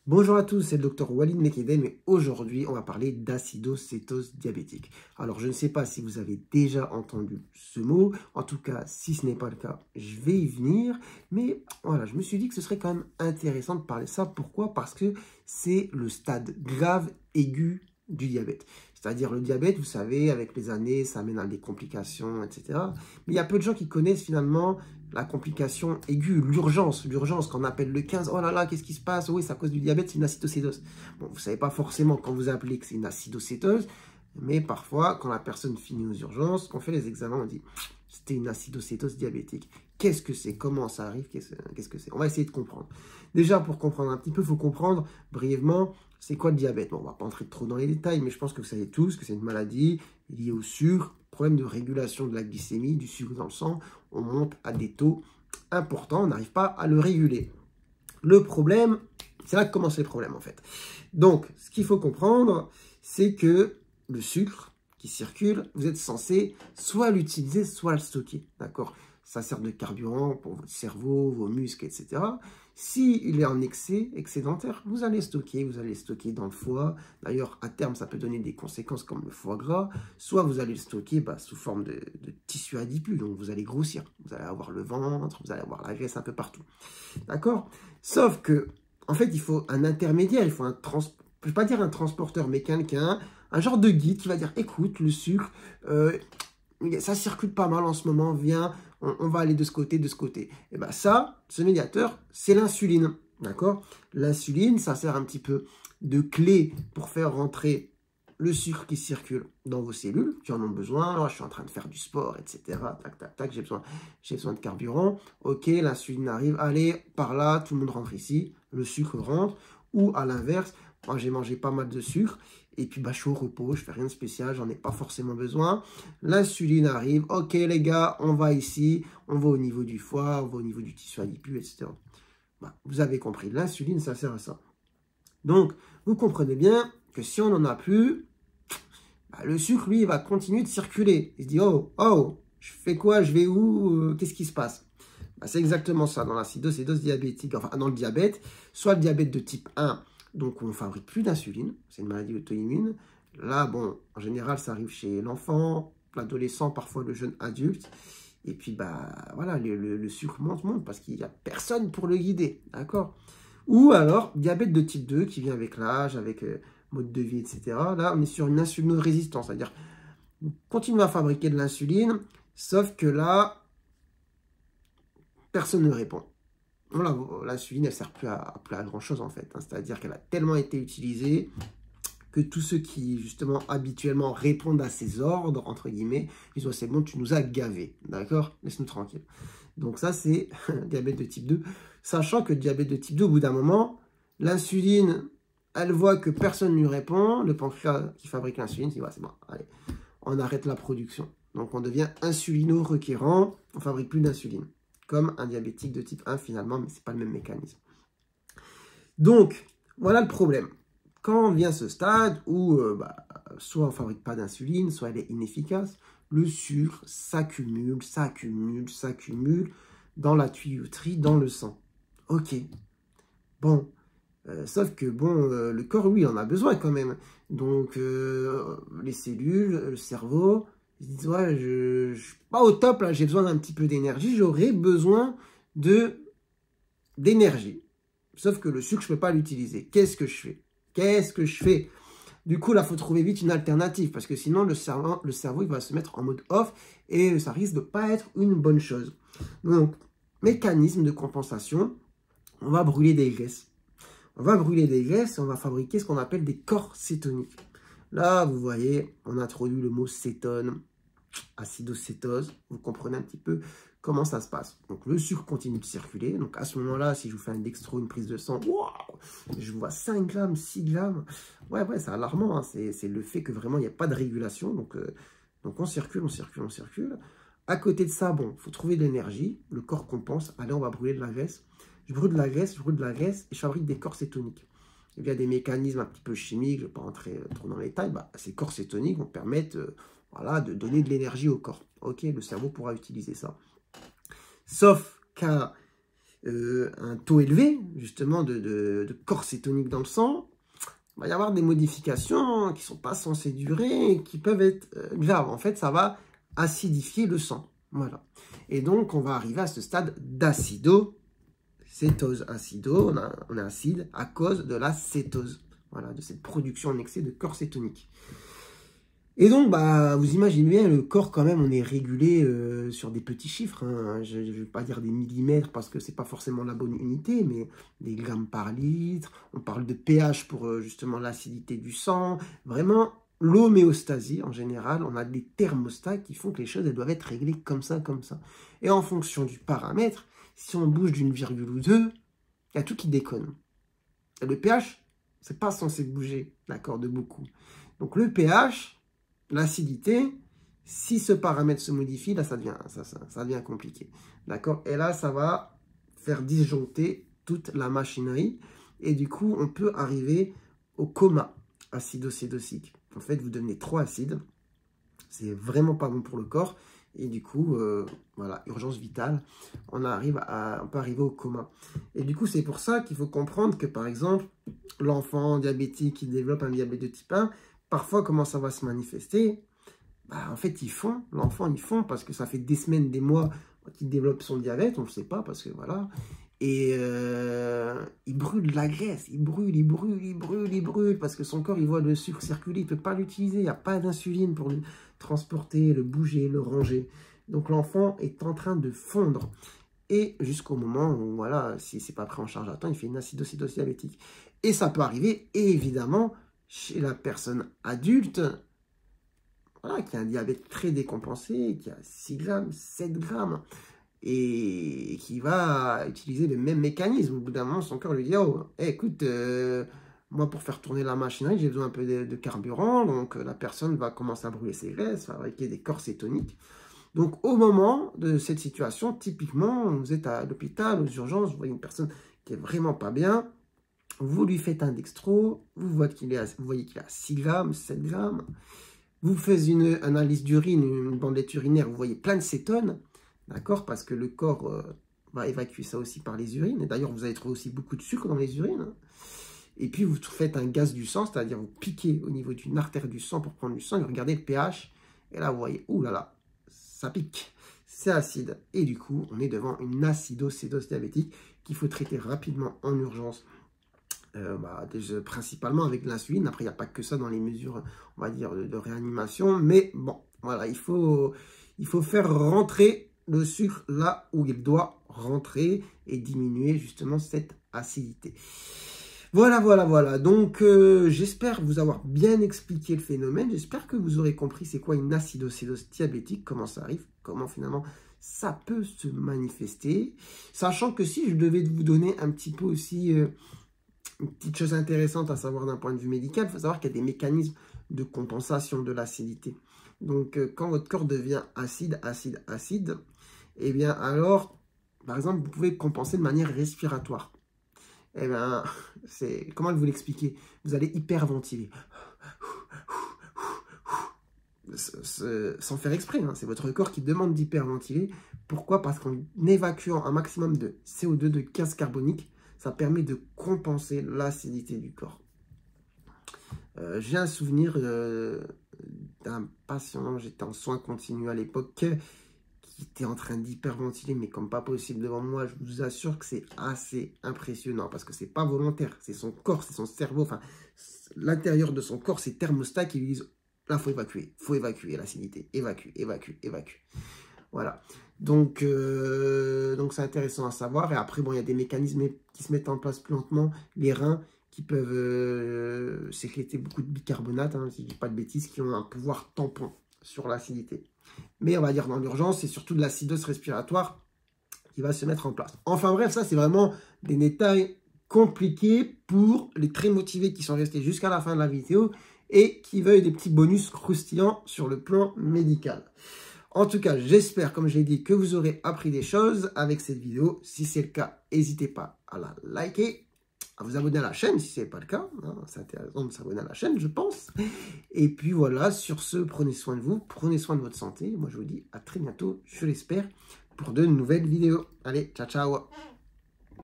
Bonjour à tous, c'est le docteur Walid Mekdem et aujourd'hui on va parler d'acidocétose diabétique. Alors je ne sais pas si vous avez déjà entendu ce mot, en tout cas si ce n'est pas le cas, je vais y venir. Mais voilà, je me suis dit que ce serait quand même intéressant de parler de ça. Pourquoi? Parce que c'est le stade grave aigu du diabète. C'est-à-dire le diabète, vous savez, avec les années, ça amène à des complications, etc. Mais il y a peu de gens qui connaissent finalement la complication aiguë, l'urgence qu'on appelle le 15. Oh là là, qu'est-ce qui se passe? Oui, c'est à cause du diabète, c'est une acidocétose. Bon, vous ne savez pas forcément quand vous appelez que c'est une acidocétose, mais parfois, quand la personne finit aux urgences, qu'on fait les examens, on dit c'était une acidocétose diabétique. Qu'est-ce que c'est? Comment ça arrive? Qu'est-ce que c'est? On va essayer de comprendre. Déjà, pour comprendre un petit peu, il faut comprendre brièvement c'est quoi le diabète. Bon, on ne va pas entrer trop dans les détails, mais je pense que vous savez tous que c'est une maladie liée au sucre, problème de régulation de la glycémie, du sucre dans le sang. On monte à des taux importants, on n'arrive pas à le réguler. Le problème, c'est là que commencent les problèmes en fait. Donc, ce qu'il faut comprendre, c'est que le sucre qui circule, vous êtes censé soit l'utiliser, soit le stocker, d'accord? Ça sert de carburant pour votre cerveau, vos muscles, etc. S'il est en excédentaire, vous allez stocker dans le foie. D'ailleurs, à terme, ça peut donner des conséquences comme le foie gras. Soit vous allez le stocker sous forme de tissu adipeux, donc vous allez grossir. Vous allez avoir le ventre, vous allez avoir la graisse un peu partout. D'accord? Sauf que, en fait, il faut un intermédiaire, il faut un je ne vais pas dire un transporteur, mais quelqu'un, un genre de guide qui va dire, écoute, le sucre, ça circule pas mal en ce moment, viens, on va aller de ce côté, de ce côté. Et bien ça, ce médiateur, c'est l'insuline, d'accord? L'insuline, ça sert un petit peu de clé pour faire rentrer le sucre qui circule dans vos cellules, qui en ont besoin. Alors, je suis en train de faire du sport, etc. Tac, tac, tac, j'ai besoin de carburant. Ok, l'insuline arrive, allez, par là, tout le monde rentre ici, le sucre rentre. Ou à l'inverse, moi j'ai mangé pas mal de sucre, et puis je suis au repos, je fais rien de spécial, j'en ai pas forcément besoin. L'insuline arrive, ok les gars, on va ici, on va au niveau du foie, on va au niveau du tissu adipeux, etc. Vous avez compris, l'insuline ça sert à ça. Donc, vous comprenez bien que si on n'en a plus, le sucre, lui, il va continuer de circuler. Il se dit, oh, je fais quoi, je vais où, qu'est-ce qui se passe? C'est exactement ça dans l'acidocétose diabétique, enfin dans le diabète, soit le diabète de type 1, donc on ne fabrique plus d'insuline, c'est une maladie auto-immune. Là, bon, en général, ça arrive chez l'enfant, l'adolescent, parfois le jeune adulte. Et puis, voilà, le sucre monte parce qu'il n'y a personne pour le guider, d'accord? Ou alors, diabète de type 2 qui vient avec l'âge, avec mode de vie, etc. Là, on est sur une insulinorésistance, c'est-à-dire, on continue à fabriquer de l'insuline, sauf que là, personne ne répond. Voilà, l'insuline, elle ne sert plus à grand-chose en fait. C'est-à-dire qu'elle a tellement été utilisée que tous ceux qui, justement, habituellement répondent à ces ordres, entre guillemets, ils disent, c'est bon, tu nous as gavés, d'accord? Laisse-nous tranquille. Donc ça, c'est diabète de type 2. Sachant que diabète de type 2, au bout d'un moment, l'insuline, elle voit que personne ne lui répond. Le pancréas qui fabrique l'insuline dit, ouais, c'est bon, allez, on arrête la production. Donc on devient insulino-requérant, on ne fabrique plus d'insuline. Comme un diabétique de type 1 finalement, mais ce n'est pas le même mécanisme. Donc, voilà le problème. Quand on vient à ce stade où soit on ne fabrique pas d'insuline, soit elle est inefficace, le sucre s'accumule dans la tuyauterie, dans le sang. Ok, bon, sauf que le corps, oui, en a besoin quand même. Donc, les cellules, le cerveau, ils disent, ouais, je suis pas au top, là, j'ai besoin d'un petit peu d'énergie, j'aurais besoin d'énergie. Sauf que le sucre, je ne peux pas l'utiliser. Qu'est-ce que je fais? Du coup, là, il faut trouver vite une alternative, parce que sinon, le cerveau il va se mettre en mode off, et ça risque de ne pas être une bonne chose. Donc, mécanisme de compensation, on va brûler des graisses. On va brûler des graisses et on va fabriquer ce qu'on appelle des corps cétoniques. Là, vous voyez, on introduit le mot cétone, acidocétose. Vous comprenez un petit peu comment ça se passe. Donc, le sucre continue de circuler. Donc, à ce moment-là, si je vous fais un dextro, une prise de sang, wow, je vois 5 grammes, 6 grammes. Ouais, c'est alarmant. Hein. C'est le fait que vraiment, il n'y a pas de régulation. Donc, on circule. À côté de ça, il faut trouver de l'énergie. Le corps compense. Allez, on va brûler de la graisse. Je brûle de la graisse et je fabrique des corps cétoniques. Il y a des mécanismes un petit peu chimiques, je ne vais pas rentrer trop dans les détails. Ces corps cétoniques vont permettre de donner de l'énergie au corps. Ok, le cerveau pourra utiliser ça. Sauf qu'à un taux élevé, justement, de corps cétonique dans le sang, il va y avoir des modifications qui ne sont pas censées durer et qui peuvent être graves. En fait, ça va acidifier le sang. Voilà. Et donc, on va arriver à ce stade d'acidocétose. On est acide à cause de la cétose. Voilà, de cette production en excès de corps cétonique. Et donc, bah, vous imaginez bien, le corps, quand même, on est régulé sur des petits chiffres. Hein. Je ne vais pas dire des millimètres parce que ce n'est pas forcément la bonne unité, mais des grammes par litre. On parle de pH pour justement l'acidité du sang. Vraiment, l'homéostasie, en général, on a des thermostats qui font que les choses elles doivent être réglées comme ça, comme ça. Et en fonction du paramètre, si on bouge d'une virgule ou deux, il y a tout qui déconne. Et le pH, c'est pas censé bouger, d'accord, de beaucoup. Donc le pH... L'acidité, si ce paramètre se modifie, là, ça devient compliqué. D'accord? Et là, ça va faire disjoncter toute la machinerie. Et du coup, on peut arriver au coma acidocétocique. En fait, vous devenez trop acide. C'est vraiment pas bon pour le corps. Et du coup, voilà, urgence vitale. On peut arriver au coma. Et du coup, c'est pour ça qu'il faut comprendre que, par exemple, l'enfant diabétique qui développe un diabète de type 1, parfois, comment ça va se manifester? Bah, en fait, l'enfant, il fond parce que ça fait des semaines, des mois qu'il développe son diabète, on ne le sait pas parce que voilà. Et il brûle de la graisse, il brûle parce que son corps, il voit le sucre circuler, il ne peut pas l'utiliser, il n'y a pas d'insuline pour le transporter, le bouger, le ranger. Donc, l'enfant est en train de fondre. Et jusqu'au moment où, voilà, si ce n'est pas pris en charge à temps, il fait une acidocétose diabétique. Et ça peut arriver, évidemment, chez la personne adulte, voilà, qui a un diabète très décompensé, qui a 6 grammes, 7 grammes, et qui va utiliser le même mécanisme. Au bout d'un moment, son corps lui dit « Oh, écoute, moi, pour faire tourner la machinerie, j'ai besoin un peu de carburant. » Donc, la personne va commencer à brûler ses graisses, fabriquer des corps cétoniques. Donc, au moment de cette situation, typiquement, vous êtes à l'hôpital, aux urgences, vous voyez une personne qui est vraiment pas bien, vous lui faites un dextro, vous voyez qu'il est à 6 grammes, 7 grammes. Vous faites une analyse d'urine, une bandelette urinaire, vous voyez plein de cétones, d'accord? Parce que le corps va évacuer ça aussi par les urines. Et d'ailleurs, vous allez trouver aussi beaucoup de sucre dans les urines. Et puis, vous faites un gaz du sang, c'est-à-dire vous piquez au niveau d'une artère du sang pour prendre du sang et regardez le pH. Et là, vous voyez, ouh là là, ça pique, c'est acide. Et du coup, on est devant une acidocétose diabétique qu'il faut traiter rapidement en urgence. Principalement avec l'insuline. Après, il n'y a pas que ça dans les mesures, on va dire, de réanimation. Mais bon, voilà, il faut faire rentrer le sucre là où il doit rentrer et diminuer justement cette acidité. Voilà. Donc, j'espère vous avoir bien expliqué le phénomène. J'espère que vous aurez compris c'est quoi une acidocétose diabétique, comment ça arrive, comment finalement ça peut se manifester. Sachant que si je devais vous donner un petit peu aussi... une petite chose intéressante à savoir d'un point de vue médical, il faut savoir qu'il y a des mécanismes de compensation de l'acidité. Donc, quand votre corps devient acide, eh bien alors, par exemple, vous pouvez compenser de manière respiratoire. Eh bien, comment vous l'expliquer? Vous allez hyperventiler. Sans faire exprès, hein, c'est votre corps qui demande d'hyperventiler. Pourquoi? Parce qu'en évacuant un maximum de CO2, de gaz carbonique, ça permet de compenser l'acidité du corps. J'ai un souvenir d'un patient, j'étais en soins continus à l'époque, qui était en train d'hyperventiler, mais comme pas possible devant moi. Je vous assure que c'est assez impressionnant, parce que c'est pas volontaire, c'est son corps, c'est son cerveau, enfin, l'intérieur de son corps, c'est thermostats qui lui disent, là, faut évacuer l'acidité, évacue. Voilà. Donc c'est intéressant à savoir. Et après, bon, il y a des mécanismes qui se mettent en place plus lentement. Les reins qui peuvent sécréter beaucoup de bicarbonate, hein, si je ne dis pas de bêtises, qui ont un pouvoir tampon sur l'acidité. Mais on va dire dans l'urgence, c'est surtout de l'acidose respiratoire qui va se mettre en place. Enfin bref, ça c'est vraiment des détails compliqués pour les très motivés qui sont restés jusqu'à la fin de la vidéo et qui veulent des petits bonus croustillants sur le plan médical. En tout cas, j'espère, comme je l'ai dit, que vous aurez appris des choses avec cette vidéo. Si c'est le cas, n'hésitez pas à la liker, à vous abonner à la chaîne si ce n'est pas le cas. C'est intéressant de s'abonner à la chaîne, je pense. Et puis voilà, sur ce, prenez soin de vous, prenez soin de votre santé. Moi, je vous dis à très bientôt, je l'espère, pour de nouvelles vidéos. Allez, ciao, ciao!